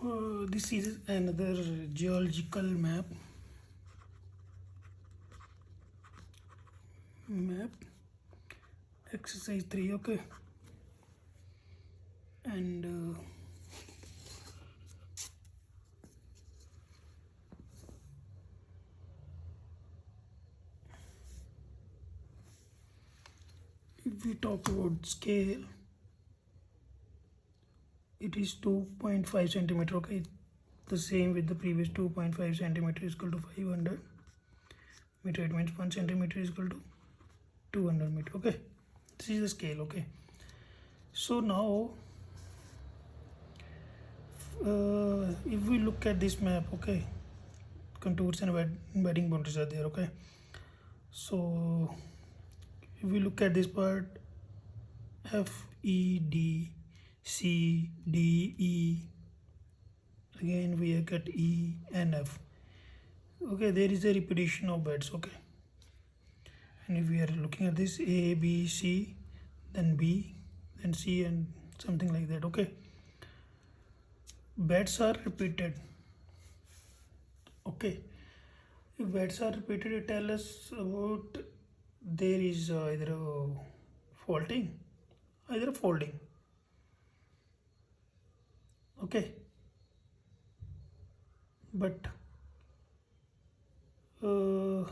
This is another geological map exercise 3. Okay, and if we talk about scale, it is 2.5 centimeter. Okay, the same with the previous 2.5 centimeter is equal to 500 meter. It means 1 centimeter is equal to 200 meter. Okay, this is the scale. Okay, so now if we look at this map, okay, contours and embedding boundaries are there. Okay, so if we look at this part, F, E, D, C, D, E, again we get E and F. Okay, there is a repetition of beds. Okay, and if we are looking at this, A, B, C, then B, then C, and something like that. Okay, beds are repeated. Okay, if beds are repeated, it tells us about there is either a faulting, either a folding. Okay, but uh,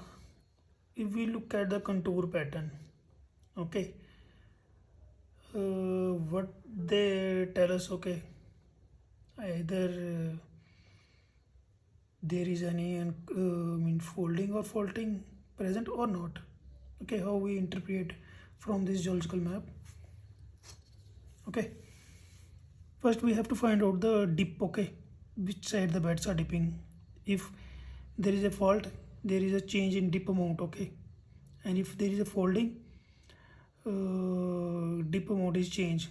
if we look at the contour pattern, okay, what they tell us, okay, either there is any folding or faulting present or not. Okay, how we interpret from this geological map. Okay, first we have to find out the dip. Okay, which side the beds are dipping. If there is a fault, there is a change in dip amount. Okay, and if there is a folding, dip amount is changed.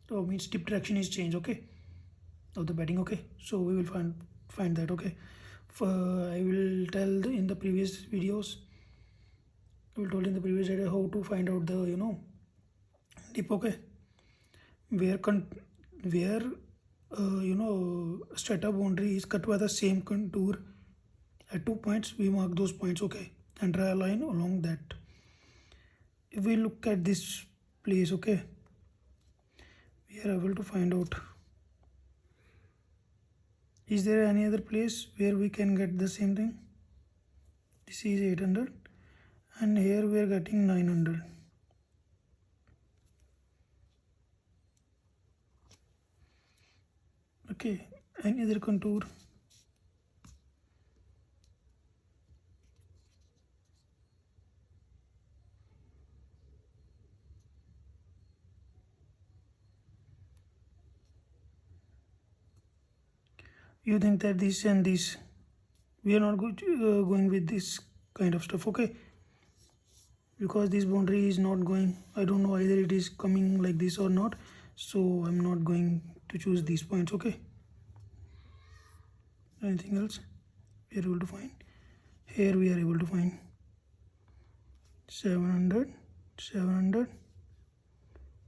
So means dip direction is changed. Okay, of the bedding. Okay, so we will find that. Okay, I will tell in the previous videos, I will told in the previous video how to find out the dip. Okay, where where strata boundary is cut by the same contour at 2 points, we mark those points. Okay, and draw a line along that. If we look at this place, okay, we are able to find out, is there any other place where we can get the same thing. This is 800 and here we are getting 900. Okay, any other contour. You think that this and this, we are not going with this kind of stuff. Okay, because this boundary is not going, I don't know either it is coming like this or not, so I'm not going to choose these points. Okay, anything else we are able to find. Here we are able to find 700, 700,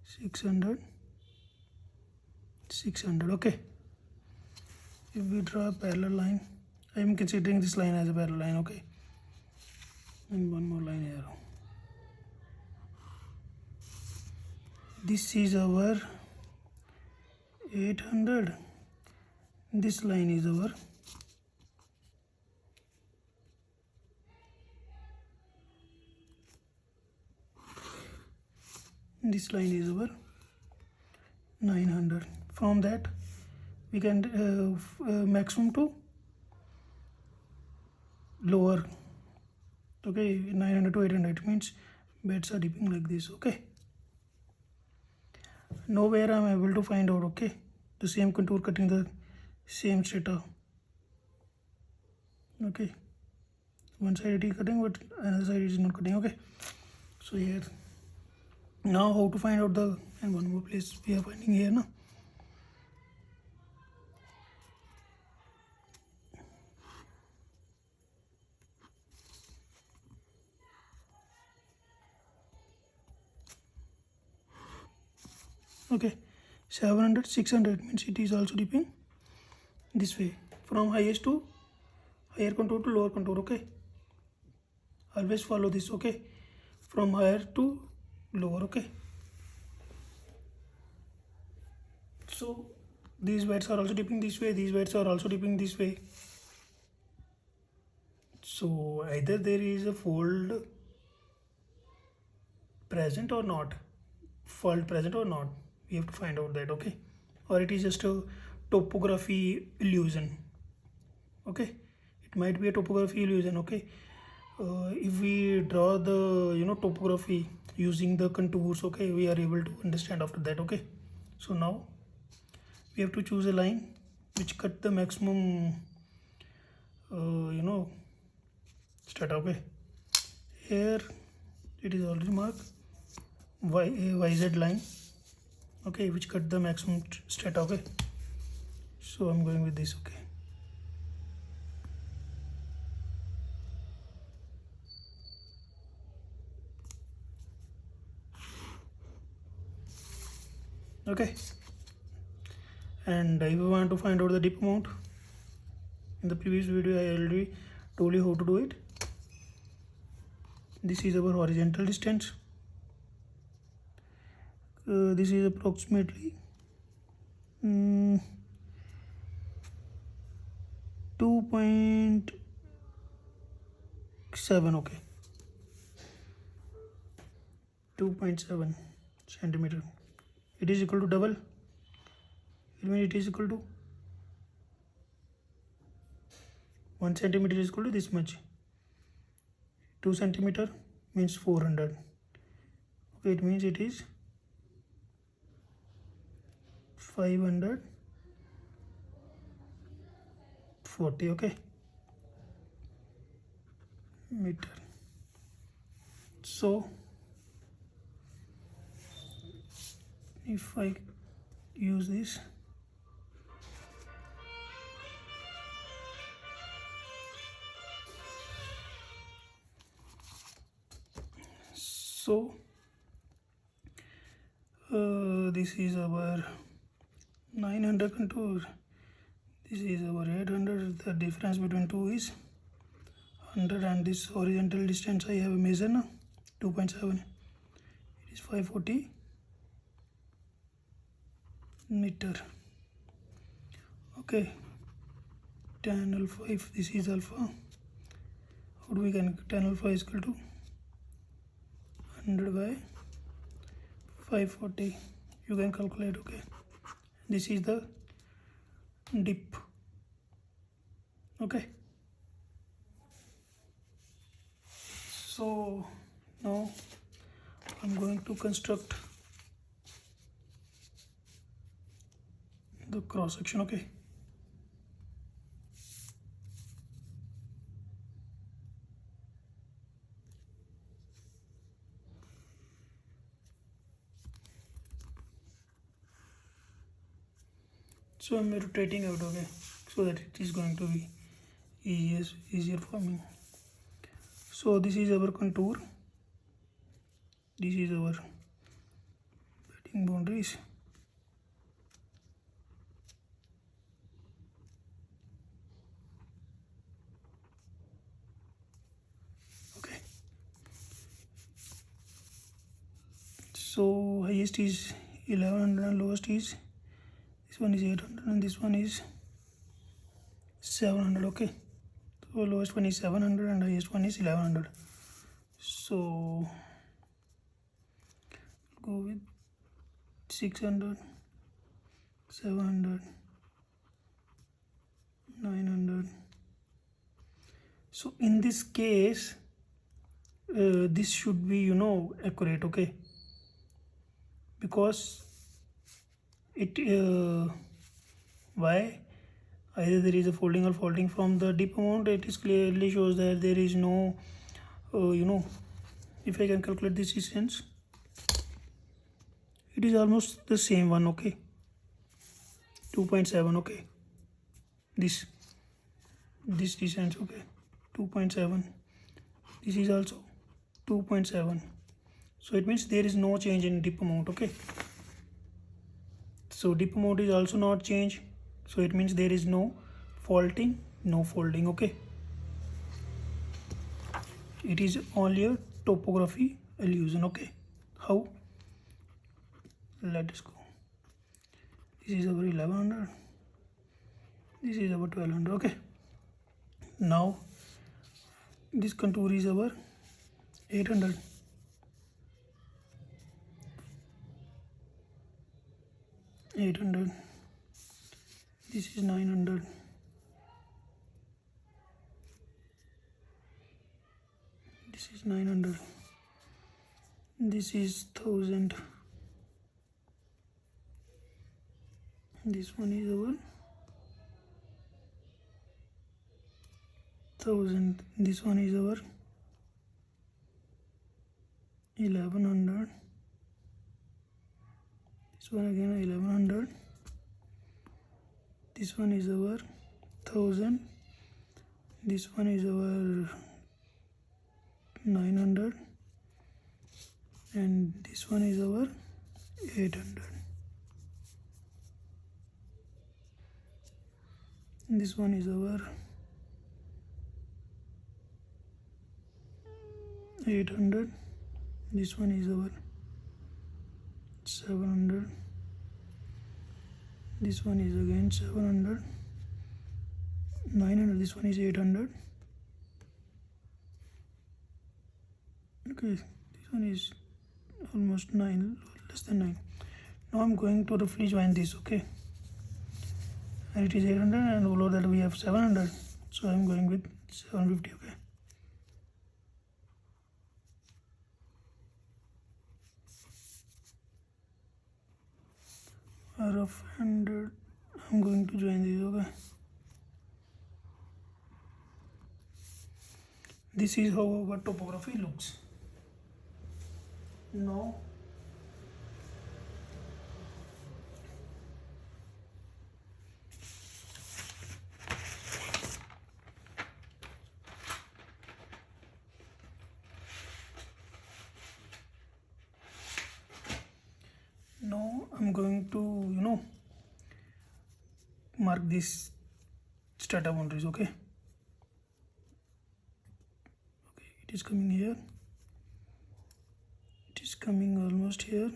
600, 600. Okay, if we draw a parallel line, I am considering this line as a parallel line. Okay, and one more line here. This is our 800. This line is our this line is our 900. From that we can maximum to lower. Okay, 900 to 800 means beds are dipping like this. Okay, nowhere I'm able to find out. Okay, the same contour cutting the same strata. Okay, one side it is cutting but another side it is not cutting. Okay, so here now how to find out the, and one more place we are finding here now. Okay, 700, 600 means it is also dipping. this way, from highest to higher contour to lower contour. Okay, always follow this. Okay, from higher to lower. Okay, so these whites are also dipping this way, these whites are also dipping this way. So either there is a fold present or not, fault present or not, we have to find out that. Okay, or it is just a topography illusion. Okay, it might be a topography illusion. Okay, if we draw the topography using the contours, okay, we are able to understand after that. Okay, so now we have to choose a line which cut the maximum strata. Okay, here it is already marked YZ line. Okay, which cut the maximum strata. Okay, so I'm going with this. Okay, okay, and if you want to find out the dip amount, in the previous video I already told you how to do it. This is our horizontal distance. This is approximately 2.7. Okay, 2.7 centimeter. It is equal to double. It means it is equal to 1 centimeter is equal to this much. 2 centimeter means 400. Okay, it means it is 540. Okay, meter. So if I use this, so this is our 900 contour, this is our 800. The difference between two is 100, and this horizontal distance I have measured now 2.7, it is 540 meter. Okay, tan alpha, if this is alpha, how do we can tan alpha is equal to 100 by 540, you can calculate. Okay, this is the dip. Okay, so now I'm going to construct the cross section. Okay, so I'm rotating out. Okay, so that it is going to be easier for me. So this is our contour, this is our bedding boundaries. Okay, so highest is 1100 and lowest is, this one is 800 and this one is 700. Okay, so lowest one is 700 and highest one is 1100. So go with 600, 700, 900. So in this case this should be accurate. Okay, because it why, either there is a folding or faulting from the dip amount, it is clearly shows that there is no if I can calculate this distance, it is almost the same one. Okay, 2.7. okay, this distance. Okay, 2.7, this is also 2.7, so it means there is no change in dip amount. Okay, so dip amount is also not changed, so it means there is no faulting, no folding. Okay, it is only a topography illusion. Okay, how? Let us go. This is our 1100, this is our 1200. Okay, now this contour is our 800, this is 900, this is 900, this is 1000, this one is our 1000, this one is our 1100, this one again 1100, this one is our 1000, this one is our 900, and this one is our 800. This one is our 800, this one is our 700, this one is again 700, 900, this one is 800. Okay, this one is almost 9, less than 9. Now I'm going to roughly join this. Okay, and it is 800, and below that we have 700, so I'm going with 750. Okay, a rough handed, I'm going to join this. Okay, this is how our topography looks. Now I'm going to mark these strata boundaries. Okay, it is coming here, it is coming almost here,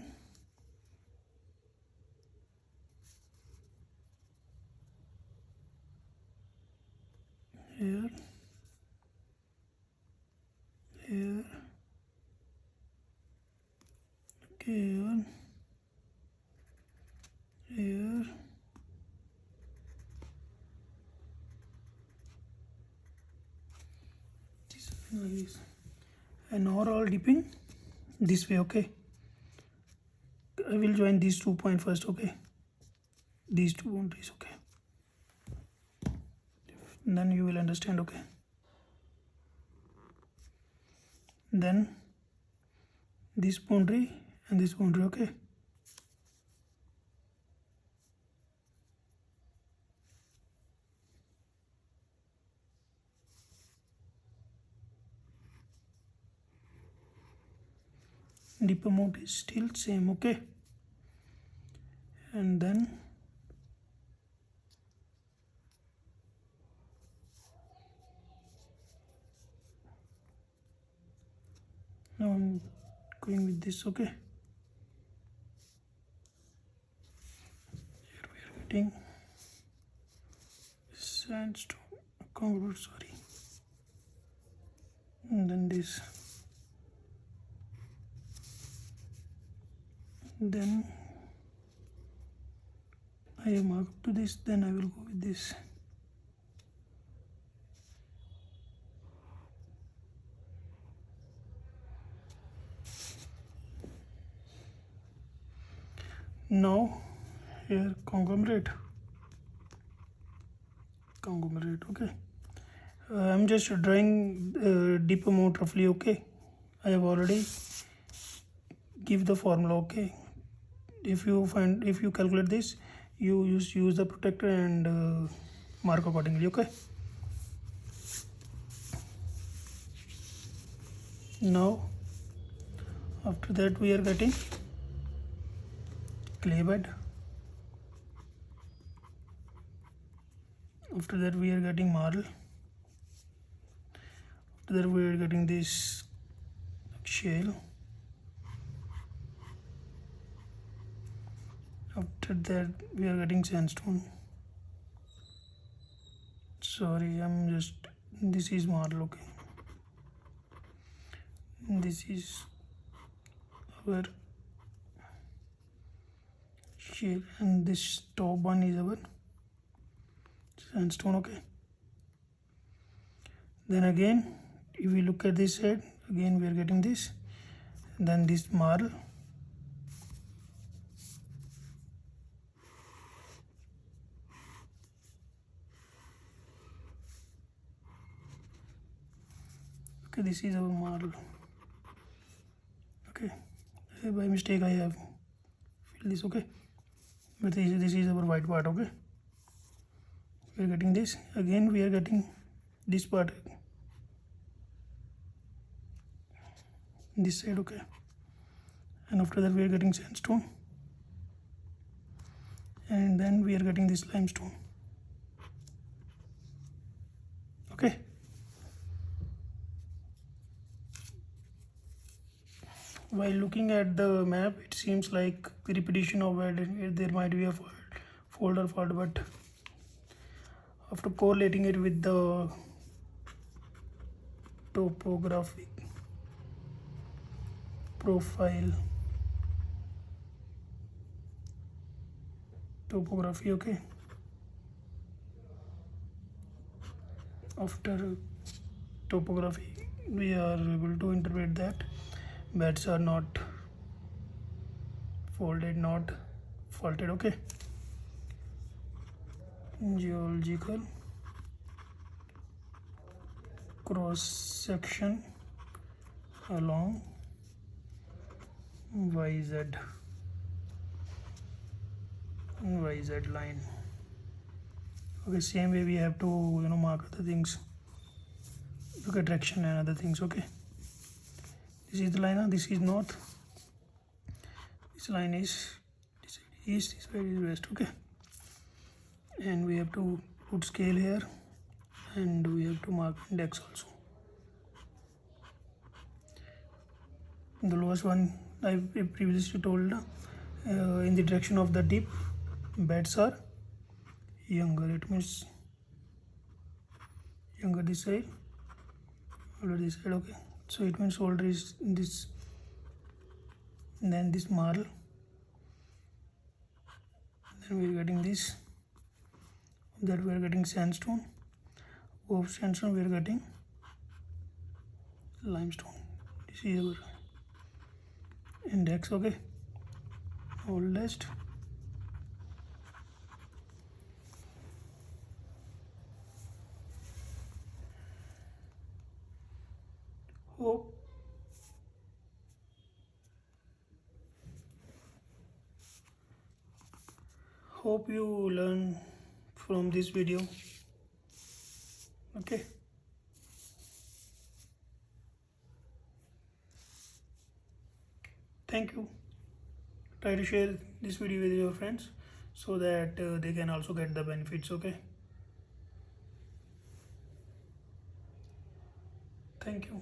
here, here, okay, here, here, like this, and now all dipping this way. Okay, I will join these 2 points first. Okay, these two boundaries. Okay, then you will understand. Okay, then this boundary and this boundary. Okay, dip amount is still same. Okay, and then now I'm going with this. Okay, here we are getting sandstone concrete, sorry, and then this, then I have marked to this, then I will go with this. Now here conglomerate. Okay, I'm just drawing deep amount roughly. Okay, I have already give the formula. Okay, if you calculate this, you use the protector and mark accordingly. Okay, now after that we are getting clay bed, After that we are getting marl. After that we are getting this shale. After that we are getting sandstone. Sorry, this is marl, okay. This is our shale and this top one is our sandstone, okay. Then again if we look at this side, again we are getting this, then this marl, okay. This is our marl, okay. By mistake I have filled this, okay, but this is our white part, okay. We are getting this, again we are getting this part, this side, okay. And after that we are getting sandstone, and then we are getting this limestone, okay. While looking at the map, it seems like repetition of where there might be a fault or fault, but after correlating it with the topographic profile, topography, okay. After topography, we are able to interpret that beds are not folded, not faulted, okay. Geological cross section along YZ line, okay. Same way we have to mark other things, look at direction and other things, okay. This is the line, this is north, this line is east, this side is west, okay. And we have to put scale here, and we have to mark index also. The lowest one I previously told, in the direction of the dip, beds are younger, it means younger this side, older this side, okay. So it means older is this, and then this marl, then we are getting this, that we are getting sandstone, of sandstone we are getting limestone. This is our index, okay, oldest. Hope you learn from this video, okay. Thank you. Try to share this video with your friends so that they can also get the benefits, okay. Thank you.